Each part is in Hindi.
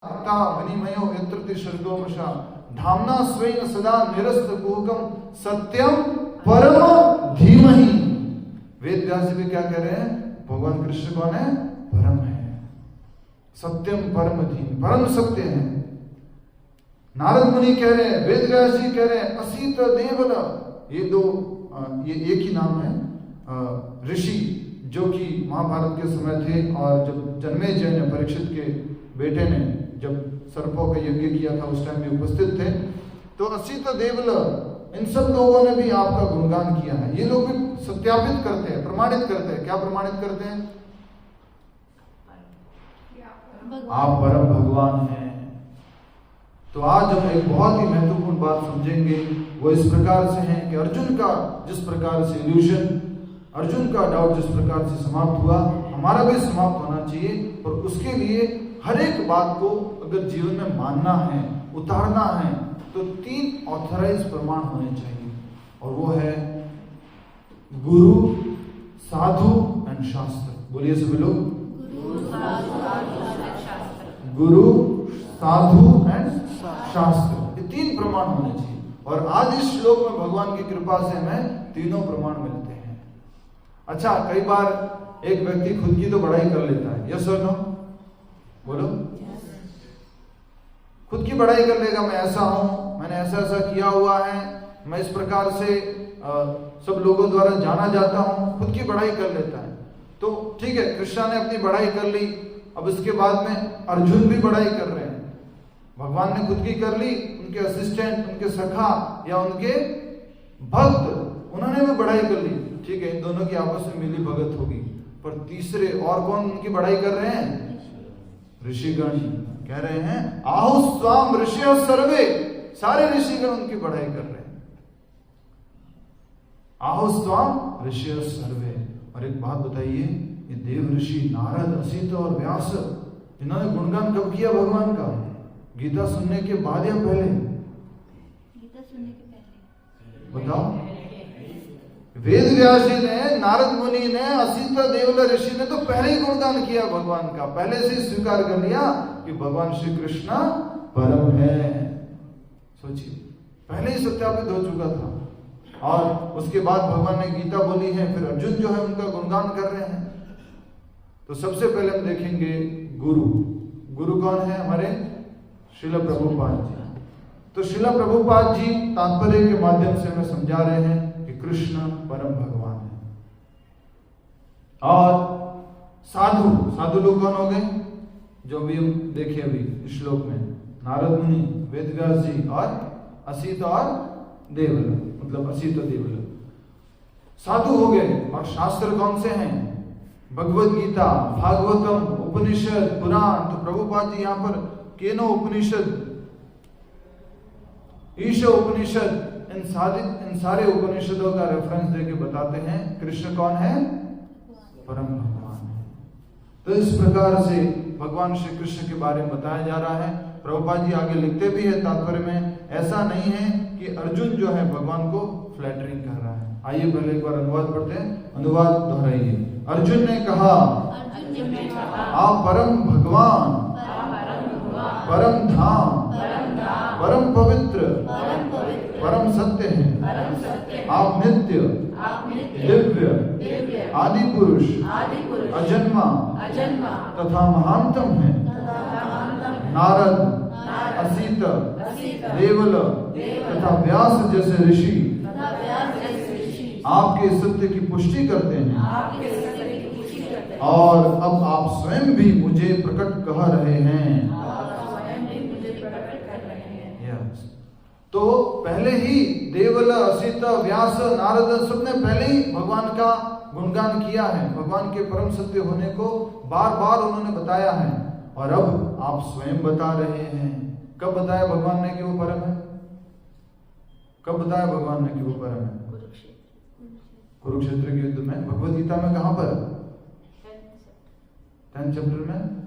ता विनिमयो यत्र शर्दो वशा धामना स्वयं सदा निरस्त कुहकम सत्यम परम धीमहि। वेद व्यास जी भी क्या कह रहे हैं? भगवान कृष्ण कौन है? परम है, सत्यम परम धीम, परम सत्य है। नारद मुनि कह रहे हैं, वेद व्यास जी कह रहे हैं असीत देवल। ये दो ये एक ही नाम है। ऋषि जो कि महाभारत के समय थे और जब जन्मेजय ने, परीक्षित के बेटे ने, जब सर्पों का यज्ञ किया था उस टाइम भी उपस्थित थे। तो असीत देवल, इन सब लोगों ने भी आपका गुणगान किया है। ये लोग भी सत्यापित करते हैं, प्रमाणित करते हैं। क्या प्रमाणित करते हैं? आप परम भगवान हैं। तो आज हम एक बहुत ही महत्वपूर्ण बात समझेंगे। वो इस प्रकार से है कि अर्जुन का जिस प्रकार से इल्यूजन, अर्जुन का डाउट जिस प्रकार से समाप्त हुआ, हमारा भी समाप्त होना चाहिए। और उसके लिए हर एक बात को अगर जीवन में मानना है, उतारना है, तो 3 ऑथराइज प्रमाण होने चाहिए। और वो है गुरु, साधु एंड शास्त्र। बोलिए सभी लोग, गुरु, साधु एंड शास्त्र। ये 3 प्रमाण होने चाहिए। और आज इस श्लोक में भगवान की कृपा से हमें तीनों प्रमाण मिलते हैं। अच्छा, कई बार एक व्यक्ति खुद की तो बड़ाई कर लेता है, यस और नो? बोलो। खुद की बड़ाई कर लेगा, मैं ऐसा हूं, मैंने ऐसा ऐसा किया हुआ है, मैं इस प्रकार से सब लोगों द्वारा जाना जाता हूं, खुद की बड़ाई कर लेता है। तो ठीक है, कृष्णा ने अपनी बड़ाई कर ली। अब इसके बाद में अर्जुन भी बड़ाई कर रहे हैं। भगवान ने खुद की कर ली, उनके असिस्टेंट, उनके सखा या उनके भक्त, उन्होंने भी बड़ाई कर ली। ठीक है, इन दोनों की आपस में मिली भगत होगी। पर तीसरे और कौन उनकी बड़ाई कर रहे हैं? ऋषिगण कह रहे हैं आहु स्वाम ऋषियो सर्वे। सारे ऋषिगण उनकी बड़ाई कर रहे हैं। आहु स्वाम ऋषियो सर्वे। और एक बात बताइए, ये देव ऋषि नारद, असीत और व्यास, इन्होंने गुणगान कब किया भगवान का? गीता सुनने के बाद या पहले? गीता सुनने के पहले। बताओ। वेद व्यास जी ने, नारद मुनि ने, असीत देवल ऋषि ने तो पहले ही गुणगान किया भगवान का। पहले से ही स्वीकार कर लिया कि भगवान श्री कृष्ण परम है। सोचिए, पहले ही सत्यापित हो चुका था। और उसके बाद भगवान ने गीता बोली है, फिर अर्जुन जो है उनका गुणगान कर रहे हैं। तो सबसे पहले हम देखेंगे गुरु। गुरु कौन है? हमारे श्रील प्रभुपाद जी। तो श्रील प्रभुपाद जी तात्पर्य के माध्यम से हमें समझा रहे हैं कि कृष्ण परम भगवान है। और साधु, साधु लोग कौन हो गए? जो भी हम देखे अभी श्लोक में, नारद मुनि, वेद व्यास जी और असीत और देवल, मतलब असीत देवल, साधु हो गए। और शास्त्र कौन से हैं? भगवद गीता, भागवतम, उपनिषद, पुराण। तो प्रभुपाद जी यहाँ पर केनो उपनिषद, ईश उपनिषद, इन सारे उपनिषदों का रेफरेंस देके बताते हैं कृष्ण कौन है? परम भगवान है। तो इस प्रकार से भगवान श्री कृष्ण के बारे में बताया जा रहा है। प्रभुपाद जी आगे लिखते भी है तात्पर्य में, ऐसा नहीं है कि अर्जुन जो है भगवान को फ्लैटरिंग कर रहा है। आइए पहले एक बार अनुवाद पढ़ते हैं, अनुवाद दोहराइए। अर्जुन ने कहा, आप परम भगवान, परम धाम, परम पवित्र, परम सत्य हैं। आप नित्य, दिव्य, आदि पुरुष, अजन्मा तथा महानतम हैं। नारद, असीत, देवल तथा व्यास जैसे ऋषि आपके सत्य की पुष्टि करते हैं। और अब आप स्वयं भी मुझे प्रकट कह रहे हैं। तो पहले ही देवल, असीत, व्यास, नारद सबने पहले ही भगवान का गुणगान किया है। भगवान के परम सत्य होने को बार बार उन्होंने बताया है। और अब आप स्वयं बता रहे हैं। कब बताया भगवान ने कि वो परम है? कब बताया भगवान ने कि वो परम है? कुरुक्षेत्र के युद्ध में। भगवद गीता में कहां पर? 10th चैप्टर में।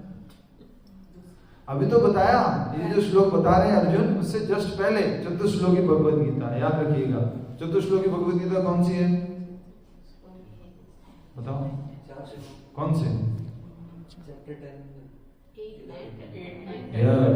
अभी तो बताया, ये जो श्लोक बता रहे हैं अर्जुन, उससे जस्ट पहले चतुश्लोकी भगवद गीता, याद रखिएगा। चतुश्लोकी भगवद गीता कौन सी है? बताओ कौन से? 8, 9, 10. Yeah.